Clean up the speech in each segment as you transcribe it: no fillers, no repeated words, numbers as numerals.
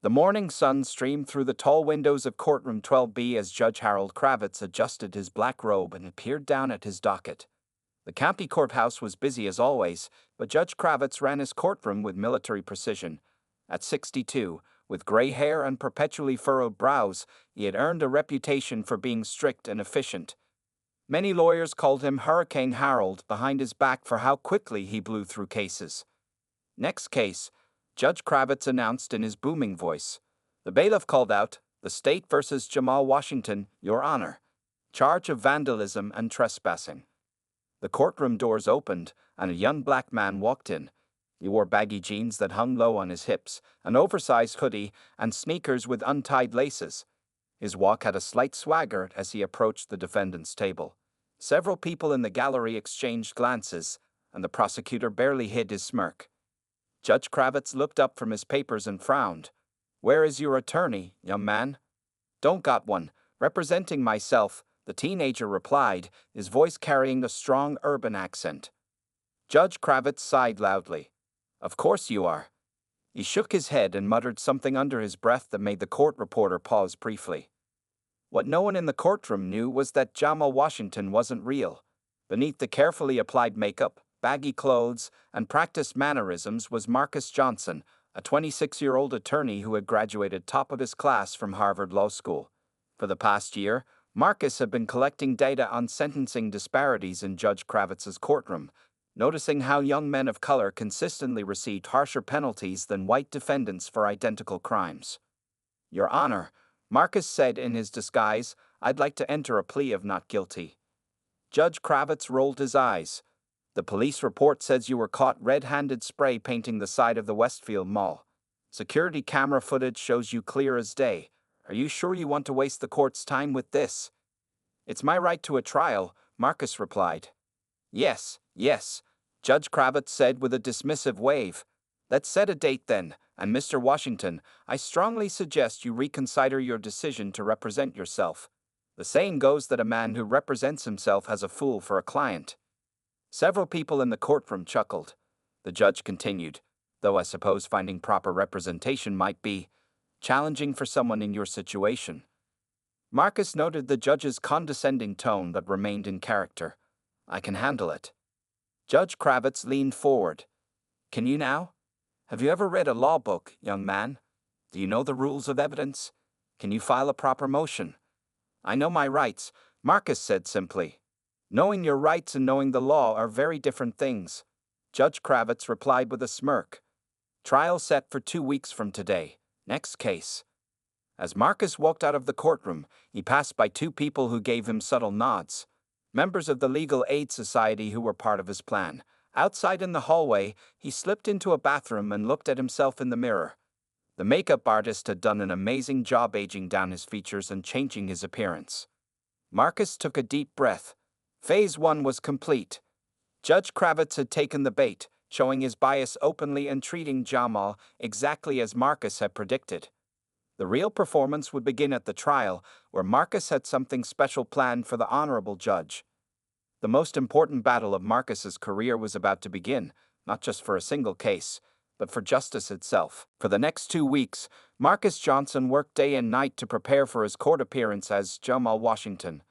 The morning sun streamed through the tall windows of courtroom 12B as Judge Harold Kravitz adjusted his black robe and peered down at his docket. The county courthouse was busy as always, but Judge Kravitz ran his courtroom with military precision. At 62, with gray hair and perpetually furrowed brows, he had earned a reputation for being strict and efficient. Many lawyers called him Hurricane Harold behind his back for how quickly he blew through cases. Next case, Judge Kravitz announced in his booming voice. The bailiff called out, "The state versus Jamal Washington, Your Honor. Charge of vandalism and trespassing." The courtroom doors opened, and a young black man walked in. He wore baggy jeans that hung low on his hips, an oversized hoodie, and sneakers with untied laces. His walk had a slight swagger as he approached the defendant's table. Several people in the gallery exchanged glances, and the prosecutor barely hid his smirk. Judge Kravitz looked up from his papers and frowned. "Where is your attorney, young man?" "Don't got one. Representing myself," the teenager replied, his voice carrying a strong urban accent. Judge Kravitz sighed loudly. "Of course you are." He shook his head and muttered something under his breath that made the court reporter pause briefly. What no one in the courtroom knew was that Jamal Washington wasn't real. Beneath the carefully applied makeup, baggy clothes, and practiced mannerisms was Marcus Johnson, a 26-year-old attorney who had graduated top of his class from Harvard Law School. For the past year, Marcus had been collecting data on sentencing disparities in Judge Kravitz's courtroom, noticing how young men of color consistently received harsher penalties than white defendants for identical crimes. "Your Honor," Marcus said in his disguise, "I'd like to enter a plea of not guilty." Judge Kravitz rolled his eyes. "The police report says you were caught red-handed spray painting the side of the Westfield Mall. Security camera footage shows you clear as day. Are you sure you want to waste the court's time with this?" "It's my right to a trial," Marcus replied. Yes, Judge Kravitz said with a dismissive wave. "Let's set a date then, and Mr. Washington, I strongly suggest you reconsider your decision to represent yourself. The saying goes that a man who represents himself has a fool for a client." Several people in the courtroom chuckled. The judge continued, "Though I suppose finding proper representation might be challenging for someone in your situation." Marcus noted the judge's condescending tone but remained in character. "I can handle it." Judge Kravitz leaned forward. "Can you now? Have you ever read a law book, young man? Do you know the rules of evidence? Can you file a proper motion?" "I know my rights," Marcus said simply. "Knowing your rights and knowing the law are very different things," Judge Kravitz replied with a smirk. "Trial set for 2 weeks from today. Next case." As Marcus walked out of the courtroom, he passed by 2 people who gave him subtle nods. Members of the Legal Aid Society who were part of his plan. Outside in the hallway, he slipped into a bathroom and looked at himself in the mirror. The makeup artist had done an amazing job aging down his features and changing his appearance. Marcus took a deep breath. Phase 1 was complete. Judge Kravitz had taken the bait, showing his bias openly and treating Jamal exactly as Marcus had predicted. The real performance would begin at the trial, where Marcus had something special planned for the honorable judge. The most important battle of Marcus's career was about to begin, not just for a single case, but for justice itself. For the next 2 weeks, Marcus Johnson worked day and night to prepare for his court appearance as Jamal Washington.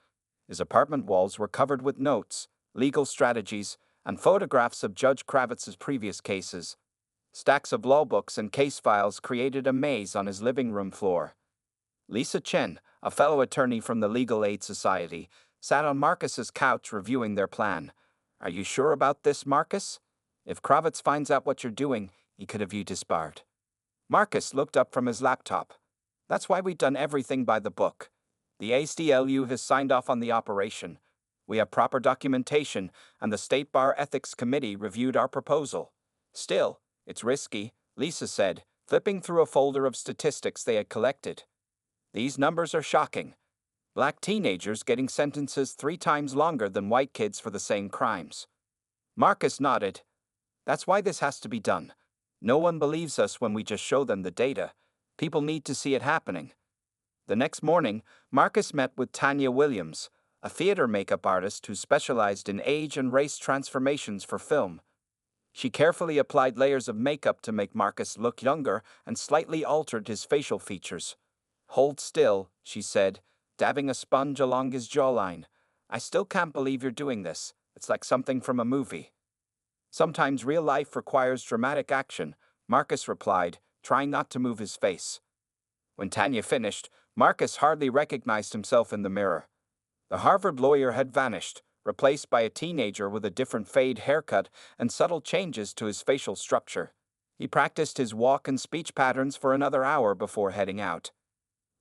His apartment walls were covered with notes, legal strategies, and photographs of Judge Kravitz's previous cases. Stacks of law books and case files created a maze on his living room floor. Lisa Chen, a fellow attorney from the Legal Aid Society, sat on Marcus's couch reviewing their plan. "Are you sure about this, Marcus? If Kravitz finds out what you're doing, he could have you disbarred." Marcus looked up from his laptop. "That's why we've done everything by the book. The ACLU has signed off on the operation. We have proper documentation, and the State Bar Ethics Committee reviewed our proposal. Still, it's risky," Lisa said, flipping through a folder of statistics they had collected. "These numbers are shocking. Black teenagers getting sentences 3 times longer than white kids for the same crimes." Marcus nodded. "That's why this has to be done. No one believes us when we just show them the data. People need to see it happening." The next morning, Marcus met with Tanya Williams, a theater makeup artist who specialized in age and race transformations for film. She carefully applied layers of makeup to make Marcus look younger and slightly altered his facial features. "Hold still," she said, dabbing a sponge along his jawline. "I still can't believe you're doing this. It's like something from a movie." "Sometimes real life requires dramatic action," Marcus replied, trying not to move his face. When Tanya finished, Marcus hardly recognized himself in the mirror. The Harvard lawyer had vanished, replaced by a teenager with a different fade haircut and subtle changes to his facial structure. He practiced his walk and speech patterns for another hour before heading out.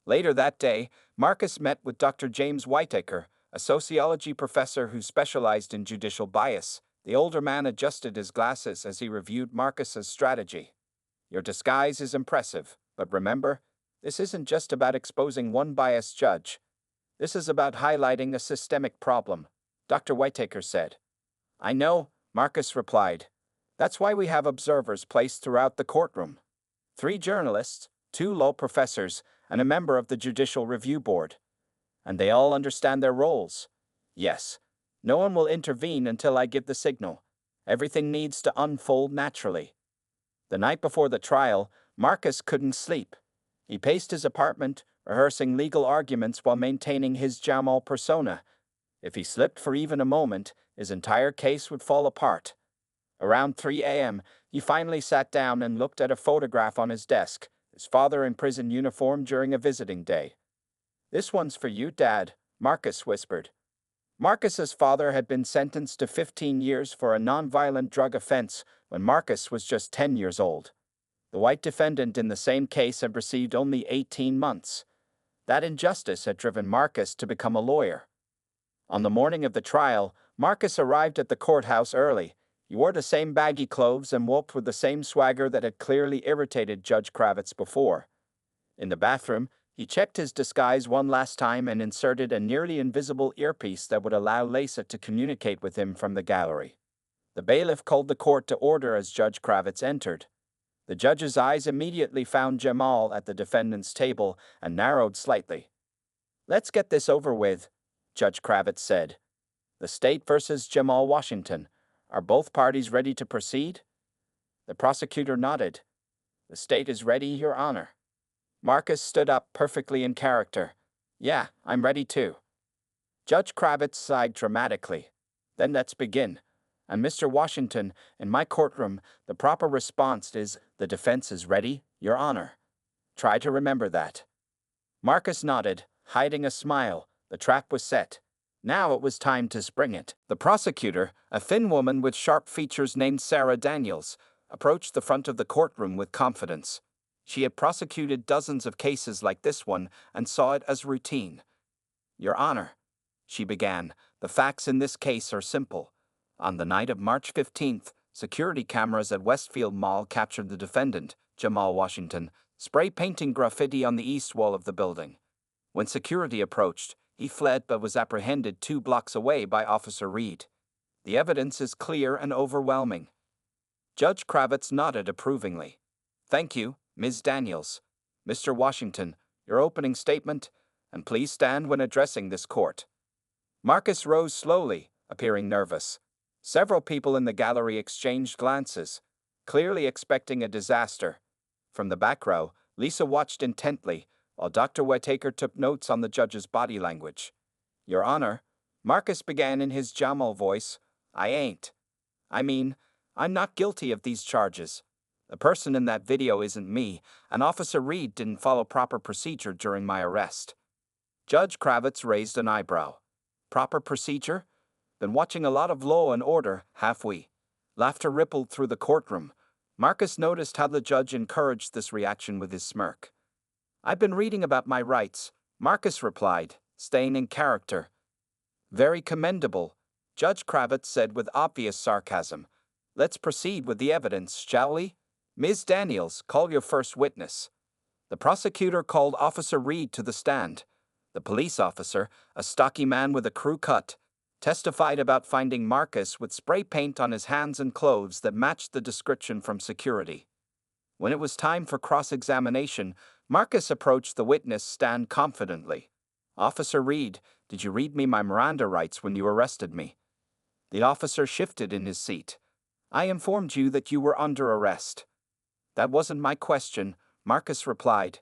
Later that day, Marcus met with Dr. James Whitaker, a sociology professor who specialized in judicial bias. The older man adjusted his glasses as he reviewed Marcus's strategy. "Your disguise is impressive, but remember, this isn't just about exposing one biased judge. This is about highlighting a systemic problem," Dr. Whitaker said. "I know," Marcus replied. "That's why we have observers placed throughout the courtroom. 3 journalists, 2 law professors, and a member of the Judicial Review Board. And they all understand their roles. Yes, no one will intervene until I give the signal. Everything needs to unfold naturally." The night before the trial, Marcus couldn't sleep. He paced his apartment, rehearsing legal arguments while maintaining his Jamal persona. If he slipped for even a moment, his entire case would fall apart. Around 3 a.m., he finally sat down and looked at a photograph on his desk, his father in prison uniform during a visiting day. "This one's for you, Dad," Marcus whispered. Marcus's father had been sentenced to 15 years for a nonviolent drug offense when Marcus was just 10 years old. The white defendant in the same case had received only 18 months. That injustice had driven Marcus to become a lawyer. On the morning of the trial, Marcus arrived at the courthouse early. He wore the same baggy clothes and walked with the same swagger that had clearly irritated Judge Kravitz before. In the bathroom, he checked his disguise one last time and inserted a nearly invisible earpiece that would allow Lisa to communicate with him from the gallery. The bailiff called the court to order as Judge Kravitz entered. The judge's eyes immediately found Jamal at the defendant's table and narrowed slightly. "Let's get this over with," Judge Kravitz said. "The state versus Jamal Washington. Are both parties ready to proceed?" The prosecutor nodded. "The state is ready, Your Honor." Marcus stood up, perfectly in character. "Yeah, I'm ready too." Judge Kravitz sighed dramatically. "Then let's begin. And Mr. Washington, in my courtroom, the proper response is, 'The defense is ready, Your Honor.' Try to remember that." Marcus nodded, hiding a smile. The trap was set. Now it was time to spring it. The prosecutor, a thin woman with sharp features named Sarah Daniels, approached the front of the courtroom with confidence. She had prosecuted dozens of cases like this one and saw it as routine. "Your Honor," she began, "the facts in this case are simple. On the night of March 15th, security cameras at Westfield Mall captured the defendant, Jamal Washington, spray painting graffiti on the east wall of the building. When security approached, he fled but was apprehended 2 blocks away by Officer Reed. The evidence is clear and overwhelming." Judge Kravitz nodded approvingly. "Thank you, Ms. Daniels. Mr. Washington, your opening statement, and please stand when addressing this court." Marcus rose slowly, appearing nervous. Several people in the gallery exchanged glances, clearly expecting a disaster. From the back row, Lisa watched intently, while Dr. Whitaker took notes on the judge's body language. "Your Honor," Marcus began in his Jamal voice, I mean, I'm not guilty of these charges. The person in that video isn't me, and Officer Reed didn't follow proper procedure during my arrest." Judge Kravitz raised an eyebrow. "Proper procedure? Been watching a lot of Law and Order, have we?" Laughter rippled through the courtroom. Marcus noticed how the judge encouraged this reaction with his smirk. "I've been reading about my rights," Marcus replied, staying in character. "Very commendable," Judge Kravitz said with obvious sarcasm. "Let's proceed with the evidence, shall we? Ms. Daniels, call your first witness." The prosecutor called Officer Reed to the stand. The police officer, a stocky man with a crew cut, testified about finding Marcus with spray paint on his hands and clothes that matched the description from security. When it was time for cross-examination, Marcus approached the witness stand confidently. "Officer Reed, did you read me my Miranda rights when you arrested me?" The officer shifted in his seat. I informed you that you were under arrest. That wasn't my question, Marcus replied.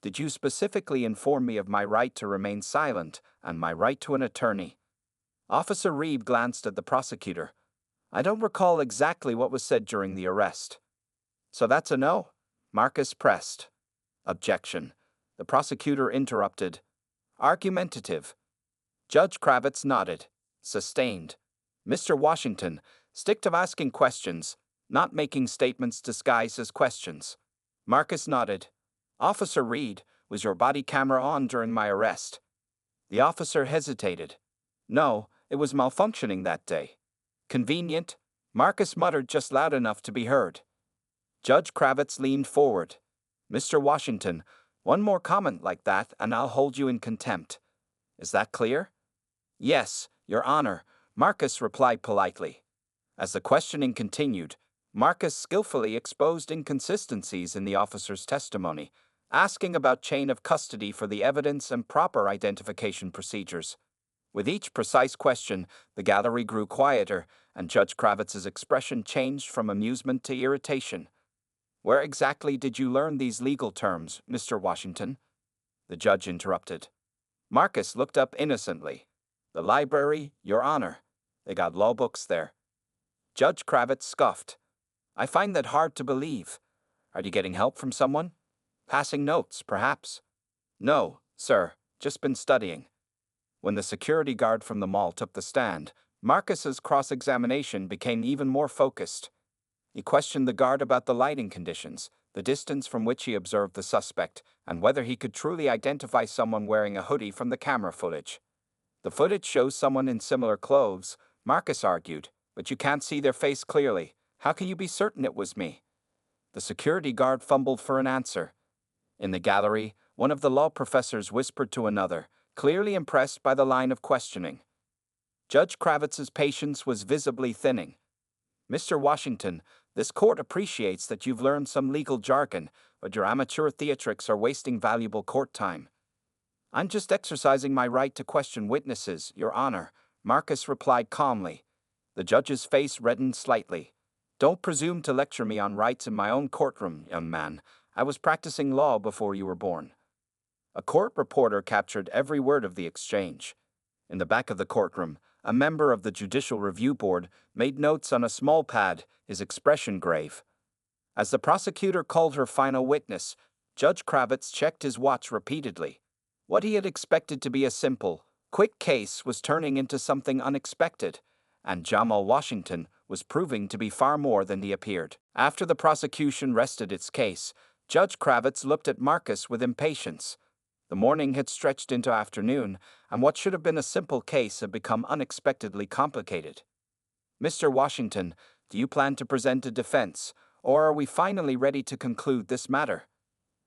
Did you specifically inform me of my right to remain silent and my right to an attorney? Officer Reed glanced at the prosecutor. I don't recall exactly what was said during the arrest. So that's a no? Marcus pressed. Objection. The prosecutor interrupted. Argumentative. Judge Kravitz nodded. Sustained. Mr. Washington, stick to asking questions, not making statements disguised as questions. Marcus nodded. Officer Reed, was your body camera on during my arrest? The officer hesitated. No, it was malfunctioning that day. Convenient, Marcus muttered just loud enough to be heard. Judge Kravitz leaned forward. Mr. Washington, one more comment like that and I'll hold you in contempt. Is that clear? Yes, Your Honor, Marcus replied politely. As the questioning continued, Marcus skillfully exposed inconsistencies in the officer's testimony, asking about chain of custody for the evidence and proper identification procedures. With each precise question, the gallery grew quieter, and Judge Kravitz's expression changed from amusement to irritation. Where exactly did you learn these legal terms, Mr. Washington? The judge interrupted. Marcus looked up innocently. The library, Your Honor. They got law books there. Judge Kravitz scoffed. I find that hard to believe. Are you getting help from someone? Passing notes, perhaps? No, sir, just been studying. When the security guard from the mall took the stand, Marcus's cross-examination became even more focused. He questioned the guard about the lighting conditions, the distance from which he observed the suspect, and whether he could truly identify someone wearing a hoodie from the camera footage. The footage shows someone in similar clothes, Marcus argued, but you can't see their face clearly. How can you be certain it was me? The security guard fumbled for an answer. In the gallery, one of the law professors whispered to another, clearly impressed by the line of questioning. Judge Kravitz's patience was visibly thinning. Mr. Washington, this court appreciates that you've learned some legal jargon, but your amateur theatrics are wasting valuable court time. I'm just exercising my right to question witnesses, Your Honor, Marcus replied calmly. The judge's face reddened slightly. Don't presume to lecture me on rights in my own courtroom, young man. I was practicing law before you were born. A court reporter captured every word of the exchange. In the back of the courtroom, a member of the Judicial Review Board made notes on a small pad, his expression grave. As the prosecutor called her final witness, Judge Kravitz checked his watch repeatedly. What he had expected to be a simple, quick case was turning into something unexpected, and Jamal Washington was proving to be far more than he appeared. After the prosecution rested its case, Judge Kravitz looked at Marcus with impatience. The morning had stretched into afternoon, and what should have been a simple case had become unexpectedly complicated. Mr. Washington, do you plan to present a defense, or are we finally ready to conclude this matter?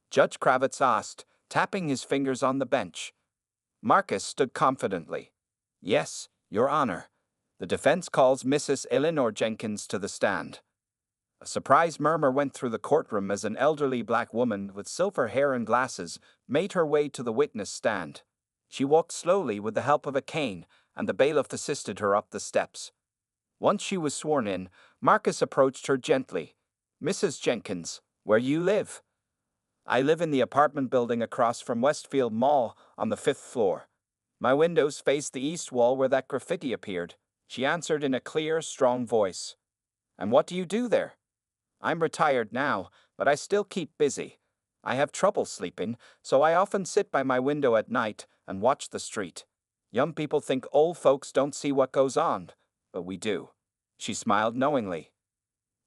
Judge Kravitz asked, tapping his fingers on the bench. Marcus stood confidently. Yes, Your Honor. The defense calls Mrs. Eleanor Jenkins to the stand. A surprised murmur went through the courtroom as an elderly black woman with silver hair and glasses made her way to the witness stand. She walked slowly with the help of a cane, and the bailiff assisted her up the steps. Once she was sworn in, Marcus approached her gently. Mrs. Jenkins, where you live? I live in the apartment building across from Westfield Mall on the 5th floor. My windows face the east wall where that graffiti appeared, she answered in a clear, strong voice. And what do you do there? I'm retired now, but I still keep busy. I have trouble sleeping, so I often sit by my window at night and watch the street. Young people think old folks don't see what goes on, but we do. She smiled knowingly.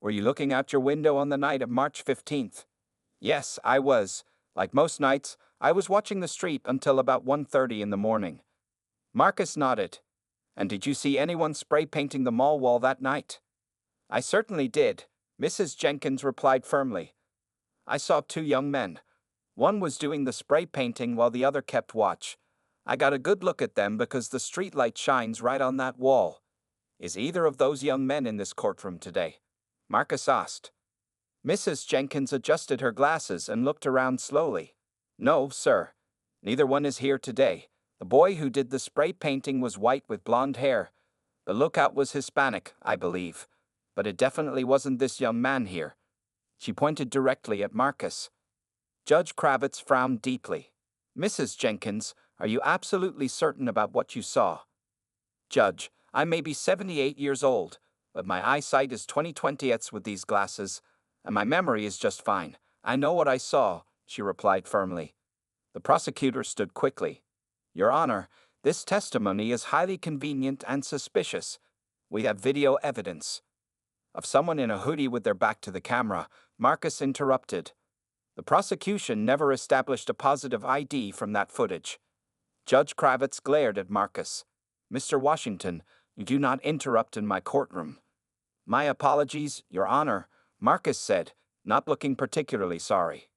Were you looking out your window on the night of March 15th? Yes, I was. Like most nights, I was watching the street until about 1:30 in the morning. Marcus nodded. And did you see anyone spray painting the mall wall that night? I certainly did, Mrs. Jenkins replied firmly. I saw 2 young men. One was doing the spray painting while the other kept watch. I got a good look at them because the streetlight shines right on that wall. Is either of those young men in this courtroom today? Marcus asked. Mrs. Jenkins adjusted her glasses and looked around slowly. No, sir. Neither one is here today. The boy who did the spray painting was white with blonde hair. The lookout was Hispanic, I believe. But it definitely wasn't this young man here. She pointed directly at Marcus. Judge Kravitz frowned deeply. Mrs. Jenkins, are you absolutely certain about what you saw? Judge, I may be 78 years old, but my eyesight is 20/20ths with these glasses, and my memory is just fine. I know what I saw, she replied firmly. The prosecutor stood quickly. Your Honor, this testimony is highly convenient and suspicious. We have video evidence. Of someone in a hoodie with their back to the camera, Marcus interrupted. The prosecution never established a positive ID from that footage. Judge Kravitz glared at Marcus. Mr. Washington, you do not interrupt in my courtroom. My apologies, Your Honor, Marcus said, not looking particularly sorry.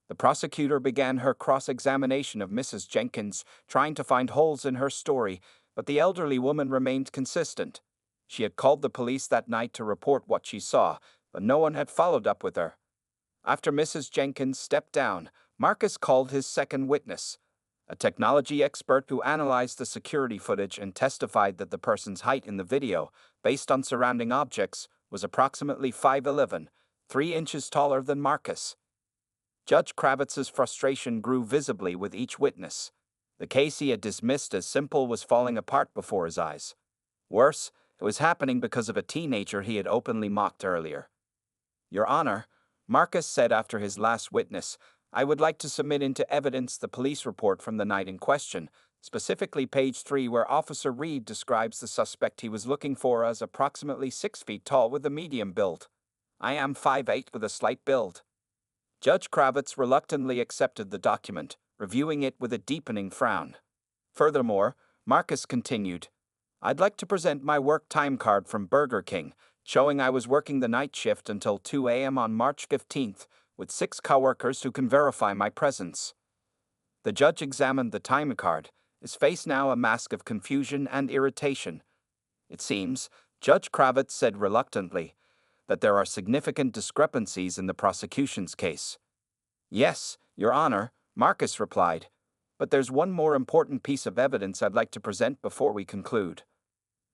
The prosecutor began her cross-examination of Mrs. Jenkins, trying to find holes in her story, but the elderly woman remained consistent. She had called the police that night to report what she saw, but no one had followed up with her. After Mrs. Jenkins stepped down, Marcus called his second witness, a technology expert who analyzed the security footage and testified that the person's height in the video, based on surrounding objects, was approximately 5'11", 3 inches taller than Marcus. Judge Kravitz's frustration grew visibly with each witness. The case he had dismissed as simple was falling apart before his eyes. Worse, it was happening because of a teenager he had openly mocked earlier. Your Honor, Marcus said after his last witness, I would like to submit into evidence the police report from the night in question, specifically page 3 where Officer Reed describes the suspect he was looking for as approximately 6 feet tall with a medium build. I am 5'8" with a slight build. Judge Kravitz reluctantly accepted the document, reviewing it with a deepening frown. Furthermore, Marcus continued, I'd like to present my work time card from Burger King, showing I was working the night shift until 2 a.m. on March 15th, with 6 coworkers who can verify my presence. The judge examined the time card, his face now a mask of confusion and irritation. It seems, Judge Kravitz said reluctantly, that there are significant discrepancies in the prosecution's case. Yes, Your Honor, Marcus replied, but there's one more important piece of evidence I'd like to present before we conclude.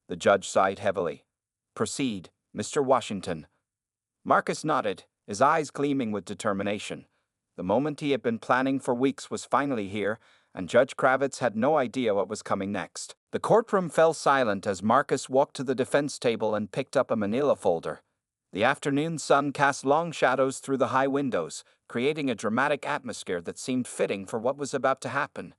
The judge sighed heavily. Proceed, Mr. Washington. Marcus nodded, his eyes gleaming with determination. The moment he had been planning for weeks was finally here, and Judge Kravitz had no idea what was coming next. The courtroom fell silent as Marcus walked to the defense table and picked up a manila folder. The afternoon sun cast long shadows through the high windows, creating a dramatic atmosphere that seemed fitting for what was about to happen.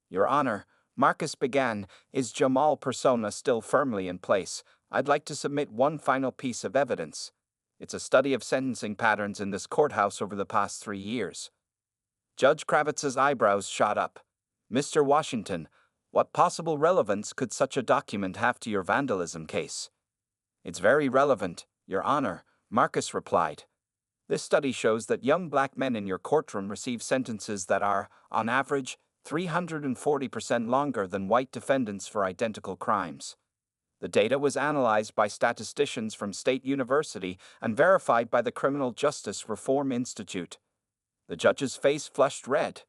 Your Honor, Marcus began, is Jamal persona still firmly in place? I'd like to submit one final piece of evidence. It's a study of sentencing patterns in this courthouse over the past 3 years. Judge Kravitz's eyebrows shot up. Mr. Washington, what possible relevance could such a document have to your vandalism case? It's very relevant, Your Honor, Marcus replied. This study shows that young black men in your courtroom receive sentences that are, on average, 340% longer than white defendants for identical crimes. The data was analyzed by statisticians from State University and verified by the Criminal Justice Reform Institute. The judge's face flushed red.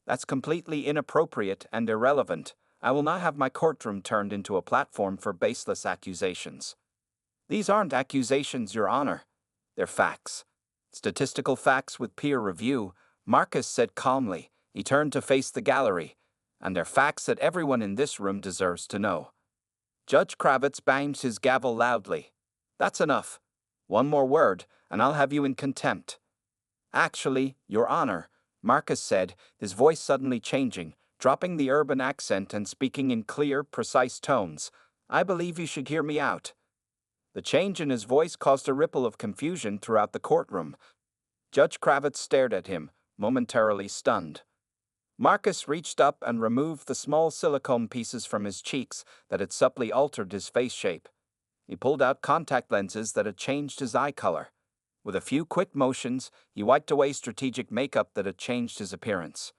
That's completely inappropriate and irrelevant. I will not have my courtroom turned into a platform for baseless accusations. These aren't accusations, Your Honor. They're facts. Statistical facts with peer review, Marcus said calmly. He turned to face the gallery. And they're facts that everyone in this room deserves to know. Judge Kravitz banged his gavel loudly. That's enough. One more word, and I'll have you in contempt. Actually, Your Honor, Marcus said, his voice suddenly changing, dropping the urban accent and speaking in clear, precise tones. I believe you should hear me out. The change in his voice caused a ripple of confusion throughout the courtroom. Judge Kravitz stared at him, momentarily stunned. Marcus reached up and removed the small silicone pieces from his cheeks that had subtly altered his face shape. He pulled out contact lenses that had changed his eye color. With a few quick motions, he wiped away strategic makeup that had changed his appearance.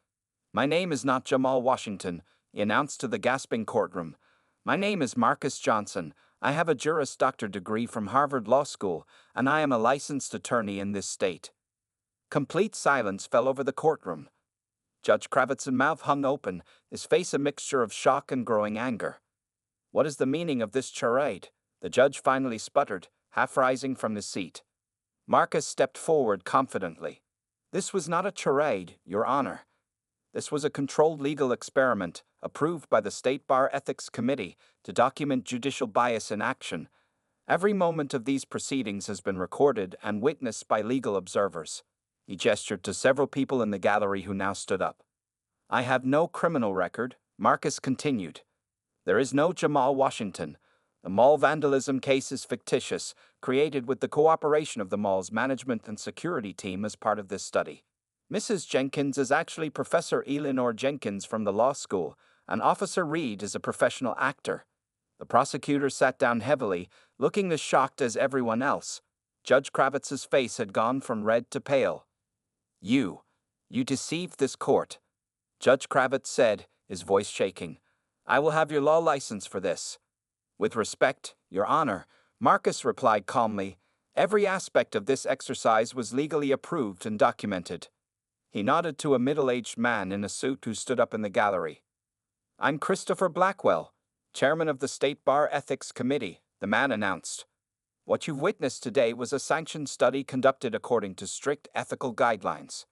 My name is not Jamal Washington, he announced to the gasping courtroom. My name is Marcus Johnson. I have a Juris Doctor degree from Harvard Law School, and I am a licensed attorney in this state. Complete silence fell over the courtroom. Judge Kravitz's mouth hung open, his face a mixture of shock and growing anger. What is the meaning of this charade? The judge finally sputtered. half rising from his seat. Marcus stepped forward confidently. This was not a charade, Your Honor. This was a controlled legal experiment approved by the State Bar Ethics Committee to document judicial bias in action. Every moment of these proceedings has been recorded and witnessed by legal observers. He gestured to several people in the gallery who now stood up. I have no criminal record, Marcus continued. There is no Jamal Washington. The mall vandalism case is fictitious, created with the cooperation of the mall's management and security team as part of this study. Mrs. Jenkins is actually Professor Eleanor Jenkins from the law school, and Officer Reed is a professional actor. The prosecutor sat down heavily, looking as shocked as everyone else. Judge Kravitz's face had gone from red to pale. You deceived this court, Judge Kravitz said, his voice shaking. I will have your law license for this. With respect, Your Honor, Marcus replied calmly. Every aspect of this exercise was legally approved and documented. He nodded to a middle-aged man in a suit who stood up in the gallery. I'm Christopher Blackwell, chairman of the State Bar Ethics Committee, the man announced. What you've witnessed today was a sanctioned study conducted according to strict ethical guidelines.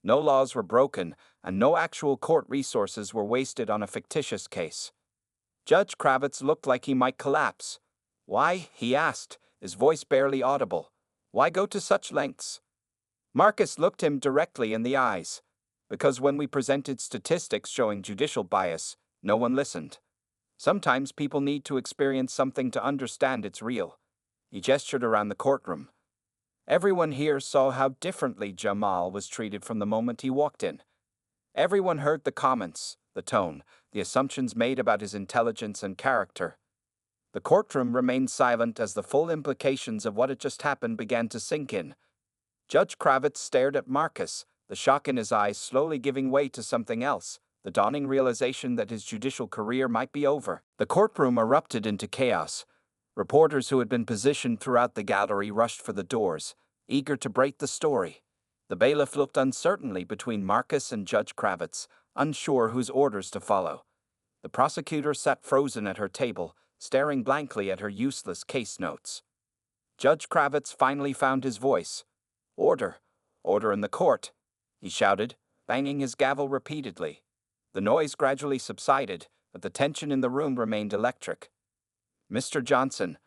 No laws were broken, and no actual court resources were wasted on a fictitious case. Judge Kravitz looked like he might collapse. Why, he asked, his voice barely audible. Why go to such lengths? Marcus looked him directly in the eyes. Because when we presented statistics showing judicial bias, no one listened. Sometimes people need to experience something to understand it's real. He gestured around the courtroom. Everyone here saw how differently Jamal was treated from the moment he walked in. Everyone heard the comments, the tone, the assumptions made about his intelligence and character. The courtroom remained silent as the full implications of what had just happened began to sink in. Judge Kravitz stared at Marcus, the shock in his eyes slowly giving way to something else, the dawning realization that his judicial career might be over. The courtroom erupted into chaos. Reporters who had been positioned throughout the gallery rushed for the doors, eager to break the story. The bailiff looked uncertainly between Marcus and Judge Kravitz, unsure whose orders to follow. The prosecutor sat frozen at her table, staring blankly at her useless case notes. Judge Kravitz finally found his voice. Order! Order in the court! He shouted, banging his gavel repeatedly. The noise gradually subsided, but the tension in the room remained electric. Mr. Johnson,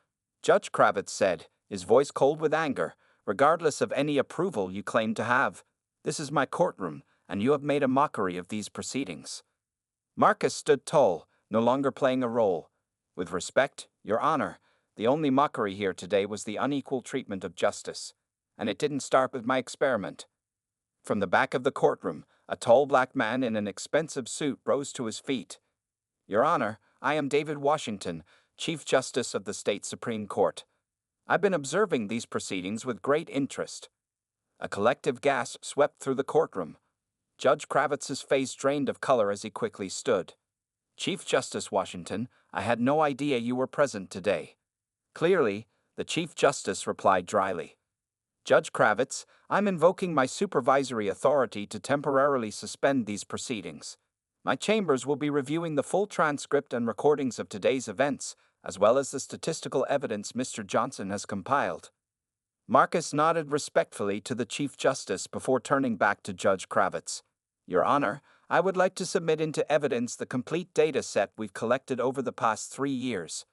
Judge Kravitz said, his voice cold with anger, regardless of any approval you claim to have, this is my courtroom, and you have made a mockery of these proceedings. Marcus stood tall, no longer playing a role. With respect, Your Honor, the only mockery here today was the unequal treatment of justice, and it didn't start with my experiment. From the back of the courtroom, a tall black man in an expensive suit rose to his feet. Your Honor, I am David Washington, Chief Justice of the State Supreme Court. I've been observing these proceedings with great interest. A collective gasp swept through the courtroom. Judge Kravitz's face drained of color as he quickly stood. Chief Justice Washington, I had no idea you were present today. Clearly, the Chief Justice replied dryly. Judge Kravitz, I'm invoking my supervisory authority to temporarily suspend these proceedings. My chambers will be reviewing the full transcript and recordings of today's events, as well as the statistical evidence Mr. Johnson has compiled. Marcus nodded respectfully to the Chief Justice before turning back to Judge Kravitz. Your Honor, I would like to submit into evidence the complete data set we've collected over the past 3 years.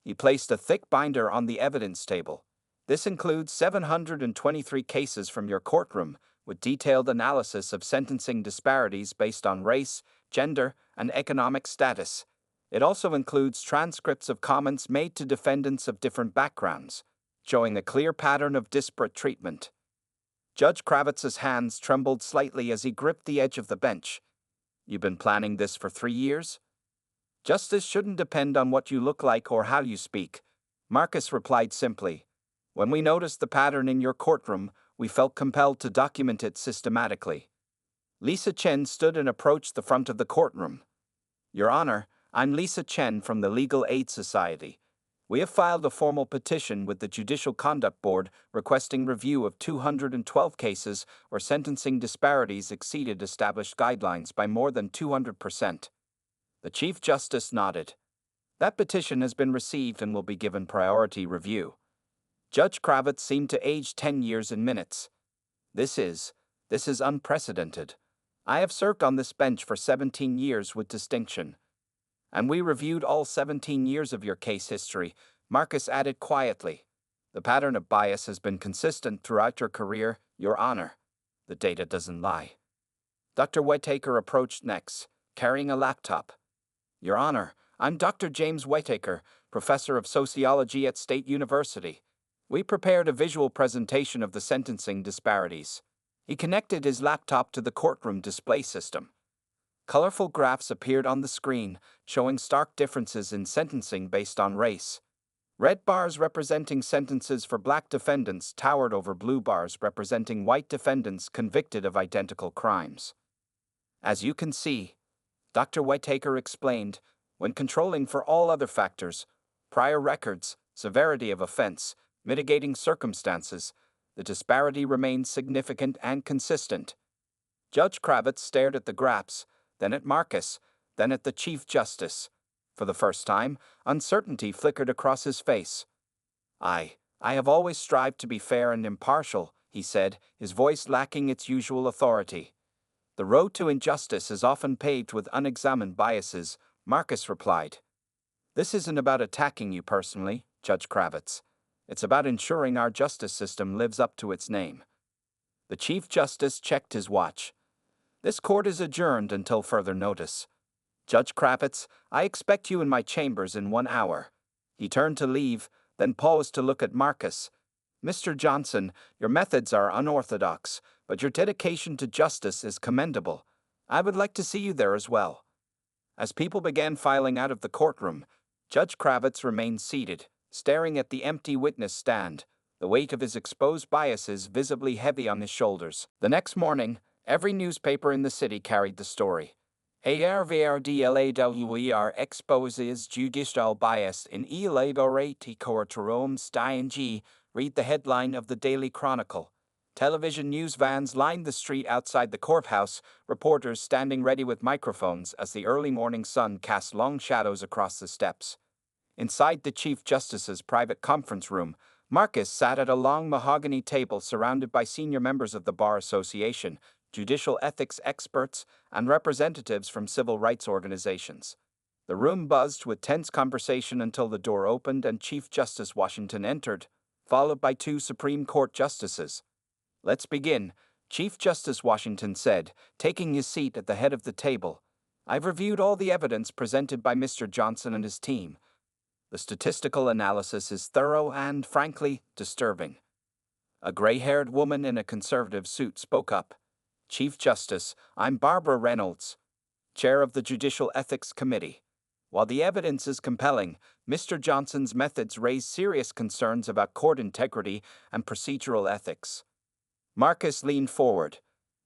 He placed a thick binder on the evidence table. This includes 723 cases from your courtroom, with detailed analysis of sentencing disparities based on race, gender, and economic status. It also includes transcripts of comments made to defendants of different backgrounds, showing a clear pattern of disparate treatment. Judge Kravitz's hands trembled slightly as he gripped the edge of the bench. You've been planning this for 3 years? Justice shouldn't depend on what you look like or how you speak, Marcus replied simply. When we noticed the pattern in your courtroom, we felt compelled to document it systematically. Lisa Chen stood and approached the front of the courtroom. Your Honor, I'm Lisa Chen from the Legal Aid Society. We have filed a formal petition with the Judicial Conduct Board requesting review of 212 cases where sentencing disparities exceeded established guidelines by more than 200%. The Chief Justice nodded. That petition has been received and will be given priority review. Judge Kravitz seemed to age 10 years in minutes. This is unprecedented. I have served on this bench for 17 years with distinction. And we reviewed all 17 years of your case history, Marcus added quietly. The pattern of bias has been consistent throughout your career, Your Honor. The data doesn't lie. Dr. Whittaker approached next, carrying a laptop. Your Honor, I'm Dr. James Whittaker, professor of sociology at State University. We prepared a visual presentation of the sentencing disparities. He connected his laptop to the courtroom display system. Colorful graphs appeared on the screen, showing stark differences in sentencing based on race. Red bars representing sentences for black defendants towered over blue bars representing white defendants convicted of identical crimes. As you can see, Dr. Whittaker explained, when controlling for all other factors, prior records, severity of offense, mitigating circumstances, the disparity remained significant and consistent. Judge Kravitz stared at the graphs, then at Marcus, then at the Chief Justice. For the first time, uncertainty flickered across his face. I have always strived to be fair and impartial, he said, his voice lacking its usual authority. The road to injustice is often paved with unexamined biases, Marcus replied. This isn't about attacking you personally, Judge Kravitz. It's about ensuring our justice system lives up to its name. The Chief Justice checked his watch. This court is adjourned until further notice. Judge Kravitz, I expect you in my chambers in 1 hour. He turned to leave, then paused to look at Marcus. Mr. Johnson, your methods are unorthodox, but your dedication to justice is commendable. I would like to see you there as well. As people began filing out of the courtroom, Judge Kravitz remained seated, staring at the empty witness stand, the weight of his exposed biases visibly heavy on his shoulders. The next morning, every newspaper in the city carried the story. ARVRDLAWER exposes judicial bias in elaborate courtroom style. Read the headline of the Daily Chronicle. Television news vans lined the street outside the courthouse, reporters standing ready with microphones as the early morning sun cast long shadows across the steps. Inside the Chief Justice's private conference room, Marcus sat at a long mahogany table surrounded by senior members of the Bar Association, judicial ethics experts, and representatives from civil rights organizations. The room buzzed with tense conversation until the door opened and Chief Justice Washington entered, followed by 2 Supreme Court justices. Let's begin, Chief Justice Washington said, taking his seat at the head of the table. I've reviewed all the evidence presented by Mr. Johnson and his team. The statistical analysis is thorough and, frankly, disturbing. A gray-haired woman in a conservative suit spoke up. Chief Justice, I'm Barbara Reynolds, chair of the Judicial Ethics Committee. While the evidence is compelling, Mr. Johnson's methods raise serious concerns about court integrity and procedural ethics. Marcus leaned forward.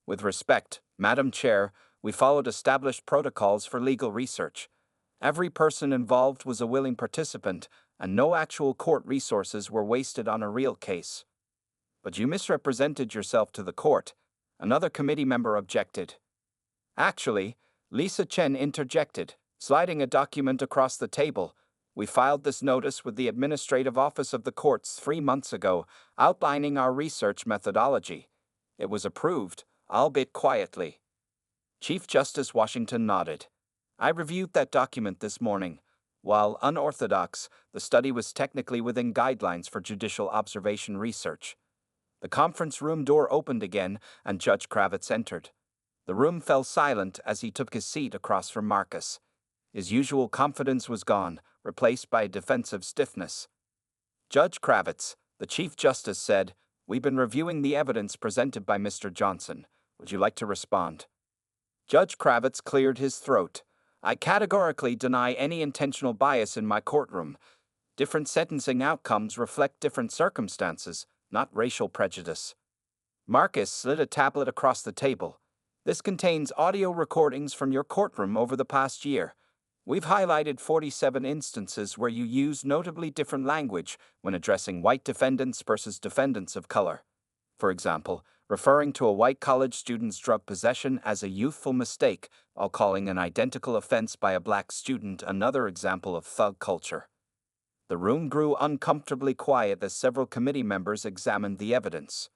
With respect, Madam Chair, we followed established protocols for legal research. Every person involved was a willing participant, and no actual court resources were wasted on a real case. But you misrepresented yourself to the court. Another committee member objected. Actually, Lisa Chen interjected, sliding a document across the table. We filed this notice with the Administrative Office of the Courts 3 months ago, outlining our research methodology. It was approved, albeit quietly. Chief Justice Washington nodded. I reviewed that document this morning. While unorthodox, the study was technically within guidelines for judicial observation research. The conference room door opened again, and Judge Kravitz entered. The room fell silent as he took his seat across from Marcus. His usual confidence was gone, replaced by a defensive stiffness. Judge Kravitz, the Chief Justice said, we've been reviewing the evidence presented by Mr. Johnson. Would you like to respond? Judge Kravitz cleared his throat. I categorically deny any intentional bias in my courtroom. Different sentencing outcomes reflect different circumstances, not racial prejudice. Marcus slid a tablet across the table. This contains audio recordings from your courtroom over the past year. We've highlighted 47 instances where you used notably different language when addressing white defendants versus defendants of color. For example, referring to a white college student's drug possession as a youthful mistake while calling an identical offense by a black student another example of thug culture. The room grew uncomfortably quiet as several committee members examined the evidence.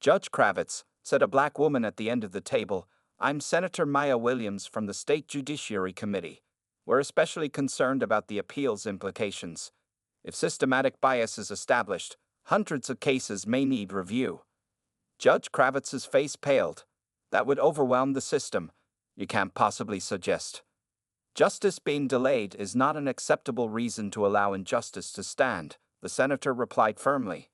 "Judge Kravitz," said a black woman at the end of the table, "I'm Senator Maya Williams from the State Judiciary Committee. We're especially concerned about the appeals implications. If systematic bias is established, hundreds of cases may need review." Judge Kravitz's face paled. "That would overwhelm the system. You can't possibly suggest." "Justice being delayed is not an acceptable reason to allow injustice to stand," the senator replied firmly.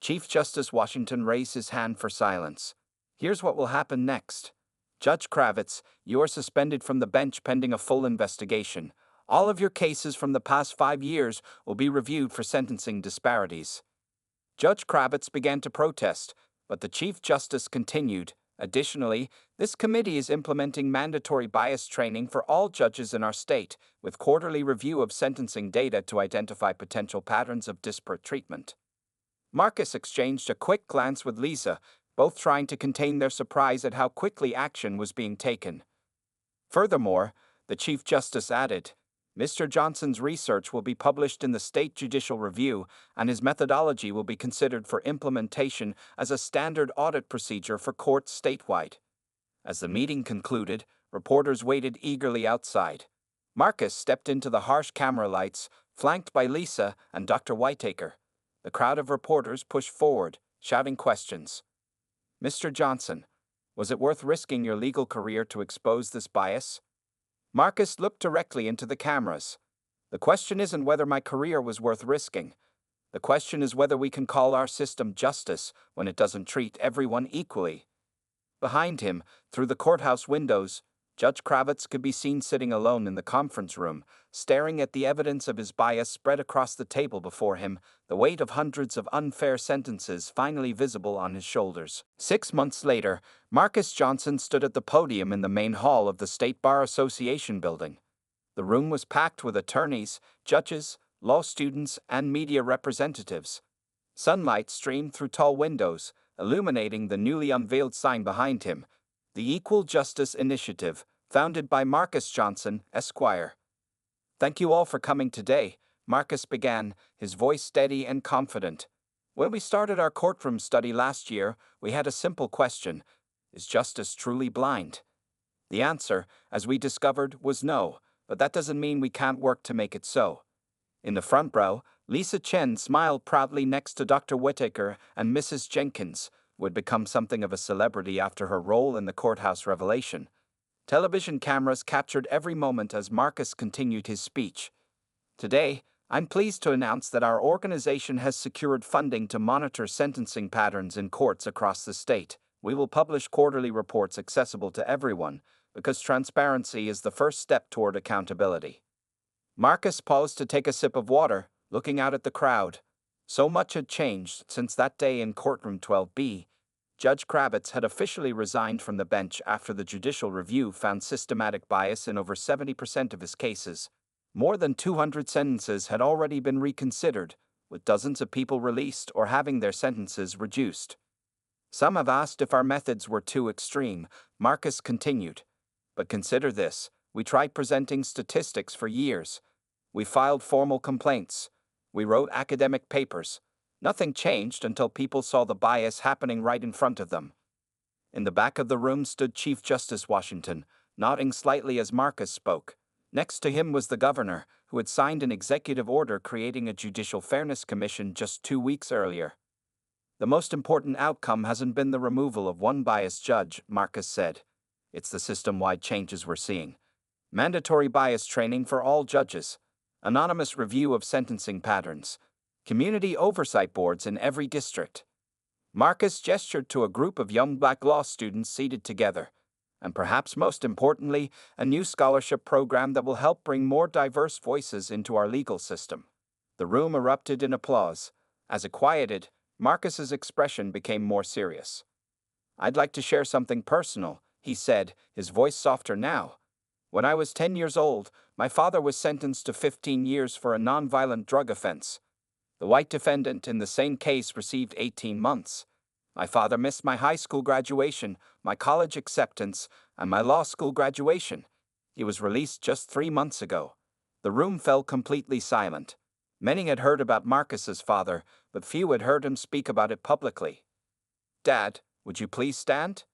Chief Justice Washington raised his hand for silence. "Here's what will happen next. Judge Kravitz, you are suspended from the bench pending a full investigation. All of your cases from the past 5 years will be reviewed for sentencing disparities." Judge Kravitz began to protest, but the Chief Justice continued. "Additionally, this committee is implementing mandatory bias training for all judges in our state, with quarterly review of sentencing data to identify potential patterns of disparate treatment." Marcus exchanged a quick glance with Lisa, both trying to contain their surprise at how quickly action was being taken. Furthermore, the Chief Justice added, "Mr. Johnson's research will be published in the State Judicial Review, and his methodology will be considered for implementation as a standard audit procedure for courts statewide." As the meeting concluded, reporters waited eagerly outside. Marcus stepped into the harsh camera lights, flanked by Lisa and Dr. Whitaker. The crowd of reporters pushed forward, shouting questions. "Mr. Johnson, was it worth risking your legal career to expose this bias?" Marcus looked directly into the cameras. "The question isn't whether my career was worth risking. The question is whether we can call our system justice when it doesn't treat everyone equally." Behind him, through the courthouse windows, Judge Kravitz could be seen sitting alone in the conference room, staring at the evidence of his bias spread across the table before him, the weight of hundreds of unfair sentences finally visible on his shoulders. 6 months later, Marcus Johnson stood at the podium in the main hall of the State Bar Association building. The room was packed with attorneys, judges, law students, and media representatives. Sunlight streamed through tall windows, illuminating the newly unveiled sign behind him, the Equal Justice Initiative, founded by Marcus Johnson, Esquire. "Thank you all for coming today," Marcus began, his voice steady and confident. "When we started our courtroom study last year, we had a simple question: is justice truly blind? The answer, as we discovered, was no, but that doesn't mean we can't work to make it so." In the front row, Lisa Chen smiled proudly next to Dr. Whitaker and Mrs. Jenkins, who had become something of a celebrity after her role in the courthouse revelation. Television cameras captured every moment as Marcus continued his speech. "Today, I'm pleased to announce that our organization has secured funding to monitor sentencing patterns in courts across the state. We will publish quarterly reports accessible to everyone, because transparency is the first step toward accountability." Marcus paused to take a sip of water, looking out at the crowd. So much had changed since that day in courtroom 12B. Judge Kravitz had officially resigned from the bench after the judicial review found systematic bias in over 70% of his cases. More than 200 sentences had already been reconsidered, with dozens of people released or having their sentences reduced. "Some have asked if our methods were too extreme," Marcus continued. "But consider this: we tried presenting statistics for years. We filed formal complaints. We wrote academic papers. Nothing changed until people saw the bias happening right in front of them." In the back of the room stood Chief Justice Washington, nodding slightly as Marcus spoke. Next to him was the governor, who had signed an executive order creating a Judicial Fairness Commission just 2 weeks earlier. "The most important outcome hasn't been the removal of one biased judge," Marcus said. "It's the system-wide changes we're seeing. Mandatory bias training for all judges, anonymous review of sentencing patterns, community oversight boards in every district." Marcus gestured to a group of young black law students seated together. "And perhaps most importantly, a new scholarship program that will help bring more diverse voices into our legal system." The room erupted in applause. As it quieted, Marcus's expression became more serious. "I'd like to share something personal," he said, his voice softer now. "When I was 10 years old, my father was sentenced to 15 years for a nonviolent drug offense. The white defendant in the same case received 18 months. My father missed my high school graduation, my college acceptance, and my law school graduation. He was released just 3 months ago." The room fell completely silent. Many had heard about Marcus's father, but few had heard him speak about it publicly. "Dad, would you please stand?"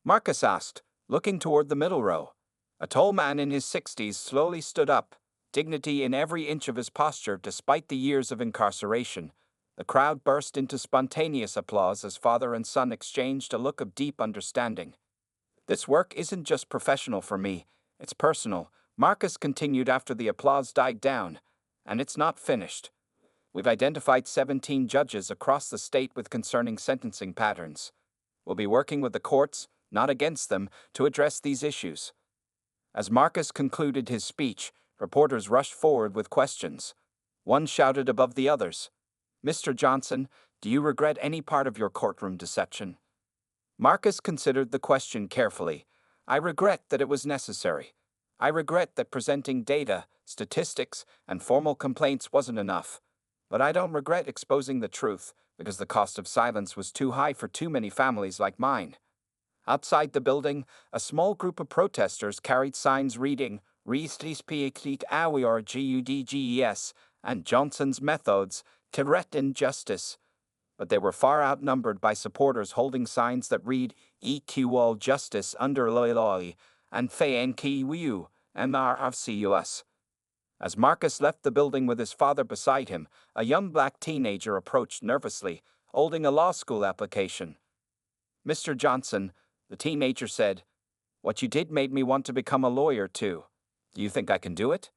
Marcus asked, looking toward the middle row. A tall man in his 60s slowly stood up, dignity in every inch of his posture despite the years of incarceration. The crowd burst into spontaneous applause as father and son exchanged a look of deep understanding. "This work isn't just professional for me, it's personal," Marcus continued after the applause died down. "And it's not finished. We've identified 17 judges across the state with concerning sentencing patterns. We'll be working with the courts, not against them, to address these issues." As Marcus concluded his speech, reporters rushed forward with questions. One shouted above the others, "Mr. Johnson, do you regret any part of your courtroom deception?" Marcus considered the question carefully. "I regret that it was necessary. I regret that presenting data, statistics, and formal complaints wasn't enough. But I don't regret exposing the truth, because the cost of silence was too high for too many families like mine." Outside the building, a small group of protesters carried signs reading "Gudges" and "Johnson's methods, threaten justice." But they were far outnumbered by supporters holding signs that read "Equal justice under law" and "Faenkiwu MRFCUS." As Marcus left the building with his father beside him, a young black teenager approached nervously, holding a law school application. "Mr. Johnson," the teenager said, "what you did made me want to become a lawyer too. Do you think I can do it?"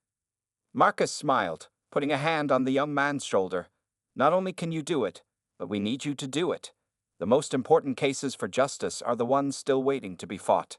Marcus smiled, putting a hand on the young man's shoulder. "Not only can you do it, but we need you to do it. The most important cases for justice are the ones still waiting to be fought."